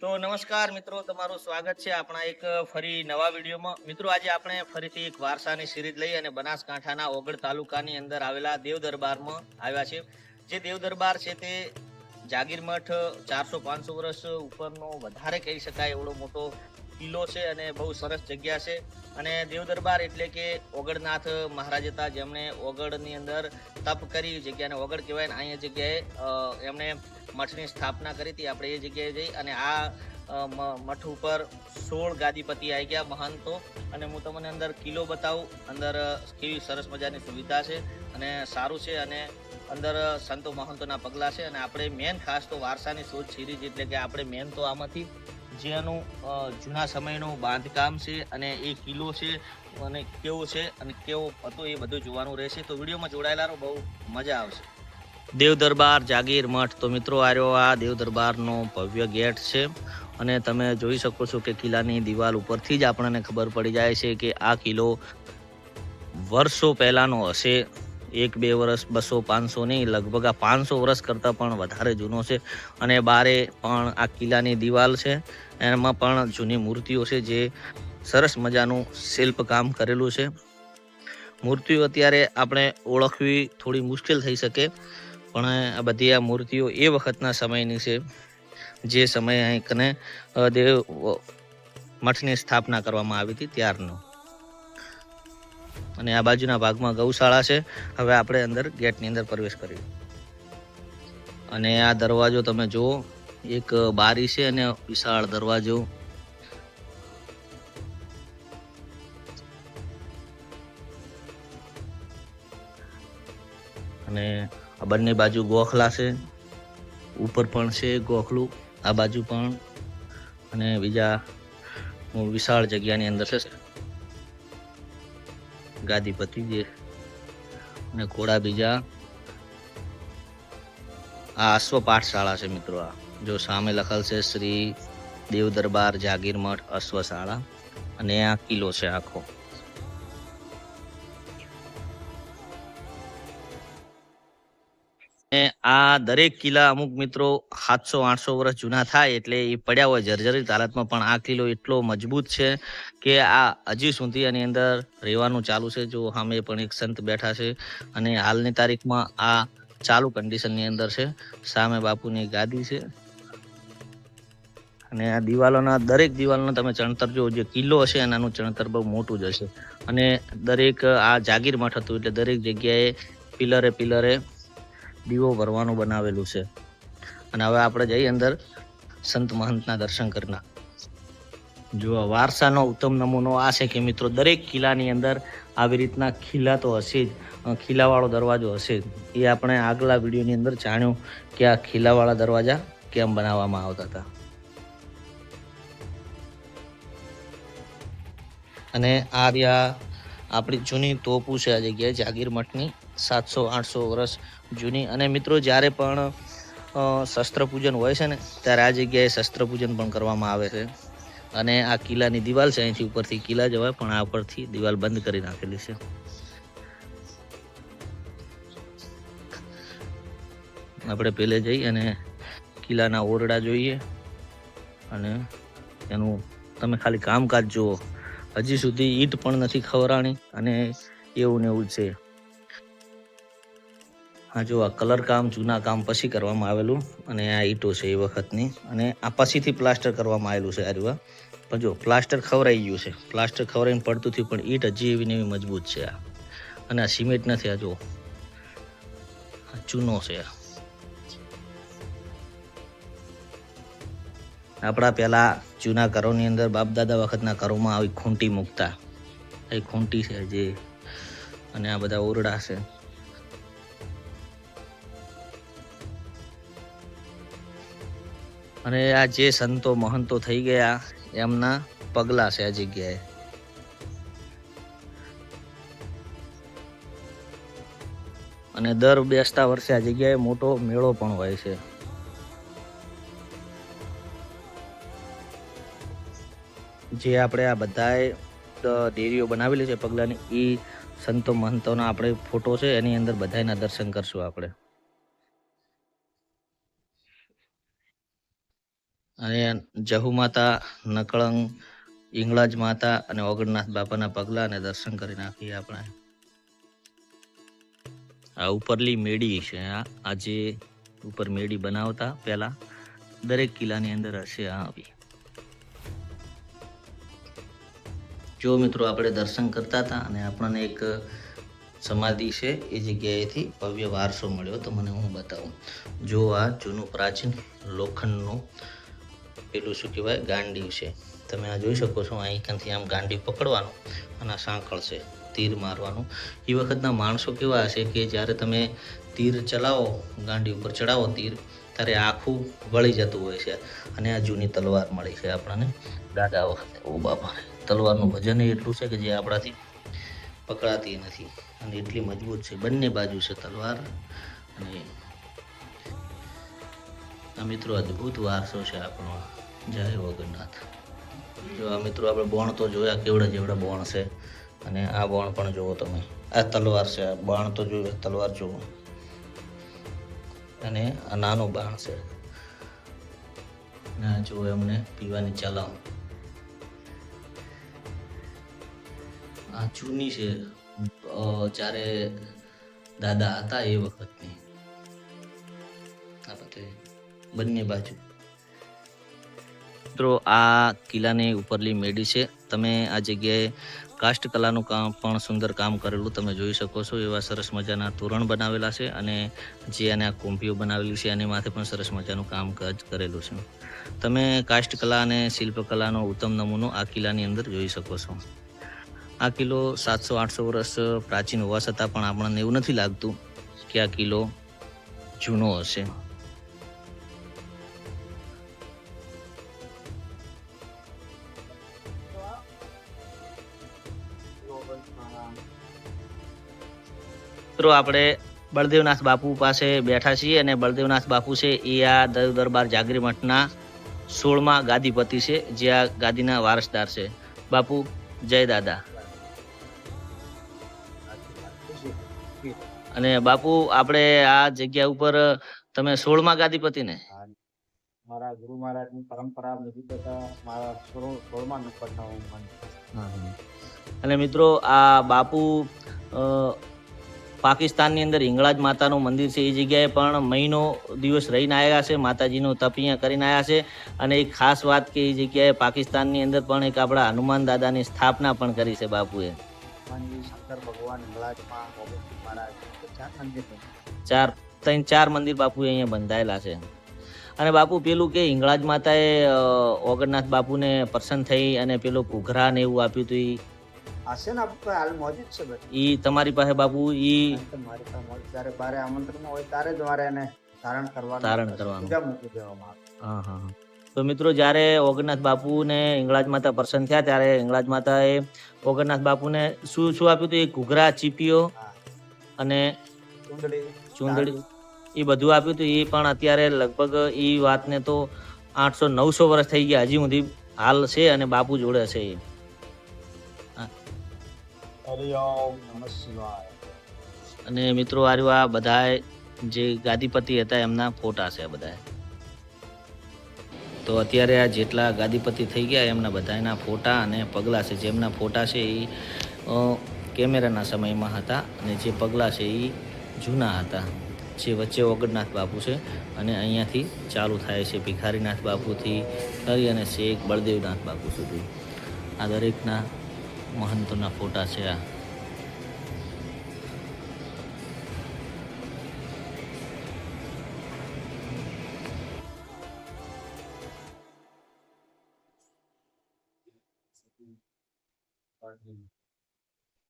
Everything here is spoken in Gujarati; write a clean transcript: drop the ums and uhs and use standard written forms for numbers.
તો નમસ્કાર મિત્રો, તમારું સ્વાગત છે આપણા એક ફરી નવા વિડીયોમાં. મિત્રો, આજે આપણે ફરીથી એક વારસાની સિરીઝ લઈ અને બનાસકાંઠાના ઓગળ તાલુકાની અંદર આવેલા દેવ દરબારમાં આવ્યા છે. જે દેવ દરબાર છે તે જાગીરમઠ 400-500 વર્ષ ઉપરનો વધારે કહી શકાય એવડો મોટો કિલ્લો છે અને બહુ સરસ જગ્યા છે. અને દેવ દરબાર એટલે કે ઓગળનાથ મહારાજ હતા, જેમણે ઓગળની અંદર તપ કરી જગ્યાને ઓગળ કહેવાય ને અહીંયા જગ્યાએ એમણે મઠની સ્થાપના કરી હતી. આપણે એ જગ્યાએ જઈ અને આ મઠ ઉપર 16 ગાદીપતિ આવી ગયા મહંતો, અને હું તમને અંદર કિલ્લો બતાવું. અંદર કેવી સરસ મજાની સુવિધા છે અને સારું છે, અને અંદર સંતો મહંતોના પગલા છે. અને આપણે મેન ખાસ તો વારસાની શોધ સિરીઝ એટલે કે આપણે મેન તો આમાંથી જેનું જૂના સમયનું બાંધકામ છે અને એ કિલ્લો છે અને કેવો છે અને કેવો હતો એ બધું જોવાનું રહેશે. તો વિડીયોમાં જોડાયેલા રહો, બહુ મજા આવશે. દેવ દરબાર જાગીર મઠ. તો મિત્રો, આ દેવ દરબારનો ભવ્ય ગેટ છે અને તમે જોઈ શકો છો કે કિલ્લાની દિવાલ ઉપરથી જ આપણને ખબર પડી જાય છે કે આ કિલ્લો વર્ષો પહેલાનો હશે. 1-2 વર્ષ, 200-500 નહીં, લગભગ આ 500 વર્ષ કરતાં પણ વધારે જૂનો છે. અને બારે પણ આ કિલ્લાની દિવાલ છે, એમાં પણ જૂની મૂર્તિઓ છે, જે સરસ મજાનું શિલ્પકામ કરેલું છે. મૂર્તિઓ અત્યારે આપણે ઓળખવી થોડી મુશ્કેલ થઈ શકે, પણ આ બધી આ મૂર્તિઓ એ વખતના સમયની છે, જે સમયે અહીં કને દેવ મઠની સ્થાપના કરવામાં આવી હતી ત્યારનો. અને આ બાજુના ભાગમાં ગૌશાળા છે. હવે આપણે અંદર ગેટની અંદર પ્રવેશ કરીએ. અને આ દરવાજો તમે જુઓ, એક બારી છે અને વિશાળ દરવાજો. અને આ બંને બાજુ ગોખલા છે, ઉપર પણ છે ગોખલું, આ બાજુ પણ, અને બીજા વિશાળ જગ્યાની અંદર છે ગાદીપતિ જે, અને ઘોડા બીજા. આ અશ્વ પાઠશાળા છે મિત્રો. આ જો સામે લખેલ છે શ્રી દેવ દરબાર જાગીર મઠ અશ્વશાળા, અને આ કિલ્લો છે આખો. આ દરેક કિલ્લા અમુક મિત્રો 700-800 વર્ષ જૂના થાય એટલે એ પડ્યા હોય જર્જરિત હાલતમાં, પણ આ કિલ્લો એટલો મજબૂત છે કે આ હજી સુધી આની અંદર રહેવાનું ચાલુ છે. જો સામે પણ એક સંત બેઠા છે અને હાલની તારીખમાં આ ચાલુ કન્ડિશનની અંદર છે. સામે બાપુની ગાદી છે. અને આ દિવાલોના દરેક દિવાલના તમે ચણતર જો, જે કિલ્લો હશે એનાનું ચણતર બહુ મોટું જ હશે. અને દરેક આ જાગીર મઠ હતું એટલે દરેક જગ્યાએ પિલરે દીવો ભરવાનું બનાવેલું છે. અને હવે આપણે જઈએ અંદર સંત મહંતના દર્શન કરના. જો વારસાનો ઉત્તમ નમૂનો આ છે કે મિત્રો, દરેક કિલ્લાની અંદર આવી રીતના ખીલા તો હશે જ, ખીલાવાળો દરવાજો હશે જ. એ આપણે આગલા વિડીયોની અંદર જાણ્યું કે આ ખીલાવાળા દરવાજા કેમ બનાવવામાં આવતા હતા. અને આ રહ્યા આપણી જૂની તોપું છે આ જગ્યાએ જાગીર મઠની, 700-800 વર્ષ જૂની. અને મિત્રો, જ્યારે પણ શસ્ત્ર પૂજન હોય છે ને, ત્યારે આ જગ્યાએ શસ્ત્ર પૂજન પણ કરવામાં આવે છે. અને આ કિલ્લાની દિવાલ છે, અહીંથી ઉપરથી કિલ્લા જવાય, પણ આ ઉપરથી દિવાલ બંધ કરી નાખેલી છે. આપણે પહેલે જઈ અને કિલ્લાના ઓરડા જોઈએ, અને એનું તમે ખાલી કામકાજ જુઓ. હજી સુધી ઈંટ પણ નથી ખવરાણી, અને એવું ને એવું છે. હા જો, આ કલર કામ જૂના કામ પછી કરવામાં આવેલું, અને આ ઈંટો છે એ વખતની, અને આ પછીથી પ્લાસ્ટર કરવામાં આવેલું છે. આર્યું પણ જો પ્લાસ્ટર ખવરાઈ ગયું છે, પ્લાસ્ટર ખવરાઈને પડતું થયું, પણ ઈંટ હજી એવી ને એવી મજબૂત છે. આ અને આ સિમેન્ટ નથી, આ જો ચૂનો છે. આપણા પહેલા જૂના ઘરોની અંદર બાપ દાદા વખતના ઘરોમાં આવી ખૂંટી મૂકતા. એ ખૂંટી છે જે, અને આ બધા ઓરડા છે. અને આ જે સંતો મહંતો થઈ ગયા એમના પગલા છે આ જગ્યાએ. અને દર બેસતા વર્ષે આ જગ્યાએ મોટો મેળો પણ હોય છે. જે આપણે આ બધાએ દેરીઓ બનાવેલી છે પગલાની, એ સંતો મહંતોના આપણે ફોટો છે, એની અંદર બધાના દર્શન કરશું આપણે. અને જહુ માતા, નકળંગ, ઈંગળાજ માતા અને ઓગણનાથ બાપાના પગલા અને દર્શન કરી નાખીએ આપણે. આ ઉપરલી મેડી છે. આ જે ઉપર મેડી બનાવતા પહેલા દરેક કિલ્લાની અંદર હશે. આ આવી જો મિત્રો આપણે દર્શન કરતા હતા અને આપણને એક સમાધિ છે એ જગ્યાએથી ભવ્ય વારસો મળ્યો. તો મને હું બતાવું. જો આ જૂનું પ્રાચીન લોખંડનું પેલું શું કહેવાય ગાંડીવ છે. તમે આ જોઈ શકો છો. અહીંથી આમ ગાંડીવ પકડવાનું અને આ સાંકળ છે તીર મારવાનું. એ વખતના માણસો કેવા હશે કે જ્યારે તમે તીર ચલાવો, ગાંડી ઉપર ચડાવો તીર, ત્યારે આખું વળી જતું હોય છે. અને આ જૂની તલવાર મળી છે આપણને દાદા વખતે. ઓ બાપા, તલવારનું વજન એટલું છે કે જે આપણાથી પકડાતી નથી અને એટલી મજબૂત છે. બંને બાજુ છે તલવાર. અને આ મિત્રો અદ્ભુત વારસો છે આપણો. જય વગન્નાથ. જો આ મિત્રો આપણે બોણ તો જોયા કેવડા જેવડા બોણ છે. અને આ બોણ પણ જુઓ તમે. આ તલવાર છે. આ બાણ તો જોયું, તલવાર જુઓ. અને આ નાનું બાણ છે. અને આ જુઓ એમને પીવાની ચલાવ. આ જૂની છે, જ્યારે દાદા હતા એ વખતની. આ બધે બંને બાજુ મિત્રો આ કિલ્લાની ઉપરલી મેડી છે. તમે આ જગ્યાએ કાષ્ટ કલાનું કામ પણ સુંદર કામ કરેલું તમે જોઈ શકો છો. એવા સરસ મજાના તોરણ બનાવેલા છે. અને જે આને આ કુંભીઓ બનાવેલી છે એની માથે પણ સરસ મજાનું કામકાજ કરેલું છે. તમે કાષ્ટ કલા અને શિલ્પકલાનો ઉત્તમ નમૂનો આ કિલ્લાની અંદર જોઈ શકો છો. આ કિલ્લો 700-800 વર્ષ પ્રાચીન હોવા છતાં પણ આપણને એવું નથી લાગતું કે આ કિલ્લો જૂનો હશે. મિત્રો આપણે બળદેવનાથ બાપુ પાસે બેઠા છીએ અને બળદેવનાથ બાપુ છે એ આ દેવ દરબાર જાગીર મઠના 16મા ગાદીપતિ છે, જે આ ગાદીના વારસદાર છે. બાપુ જય દાદા. અને બાપુ આપણે આ જગ્યા ઉપર તમે 16મા ગાદીપતિ ને? મારા ગુરુ મહારાજની પરંપરા મુજબ મારા 16મા નંબરના હું માનું. અને મિત્રો આ બાપુ પાકિસ્તાનની અંદર હિંગળાજ માતાનું મંદિર છે એ જગ્યાએ પણ મહિનો દિવસ રહીને આવ્યા છે. માતાજીનું તપ અહીંયા કરીને આવ્યા છે. અને એક ખાસ વાત કે એ જગ્યાએ પાકિસ્તાનની અંદર પણ એક આપણા હનુમાન દાદાની સ્થાપના પણ કરી છે બાપુએ. શંકર ભગવાન હિંગળાજમાં મહારાજ 4 મંદિર, 4 મંદિર બાપુ અહીંયા બંધાયેલા છે. અને બાપુ પેલું કે હિંગળાજ માતાએ ઓગણનાથ બાપુને પ્રસન્ન થઈ અને પેલો ઘૂઘરા ને એવું આપ્યું હતું. હશે ને હાલ મોજૂદ છે બધું. ઈ તમારી પાસે બાપુ? ઈ મારી પાસે મોજૂદ. જ્યારે બારે આમંત્રણ હોય ત્યારે જ મારે એને ધારણ કરવાનું પૂજા મૂકી દેવામાં આવે. હા. તો મિત્રો જ્યારે ઓગણનાથ બાપુને હિંગળાજ માતા પ્રસન્ન થયા ત્યારે હિંગળાજ માતાએ ઓગણનાથ બાપુને શું શું આપ્યું હતું? એ ઘૂઘરા, ચીપીઓ અને ચૂંદડી એ બધું આપ્યું હતું. એ પણ અત્યારે લગભગ એ વાતને તો 800-900 વર્ષ થઈ ગયા, હજી સુધી હાલ છે અને બાપુ જોડે છે. અને મિત્રો આ બધા જે ગાદીપતિ હતા એમના ફોટા છે બધા. તો અત્યારે આ જેટલા ગાદીપતિ થઈ ગયા એમના બધાના ફોટા અને પગલાં છે. જેમના ફોટા છે એ કેમેરાના સમયમાં હતા અને જે પગલાં છે એ જૂના હતા. જે વચ્ચે ઓગણનાથ બાપુ છે અને અહીંયાથી ચાલુ થાય છે ભિખારીનાથ બાપુથી કરી અને શેખ બળદેવનાથ બાપુ સુધી. આ દરેકના મહંતોના ફોટા છે. આ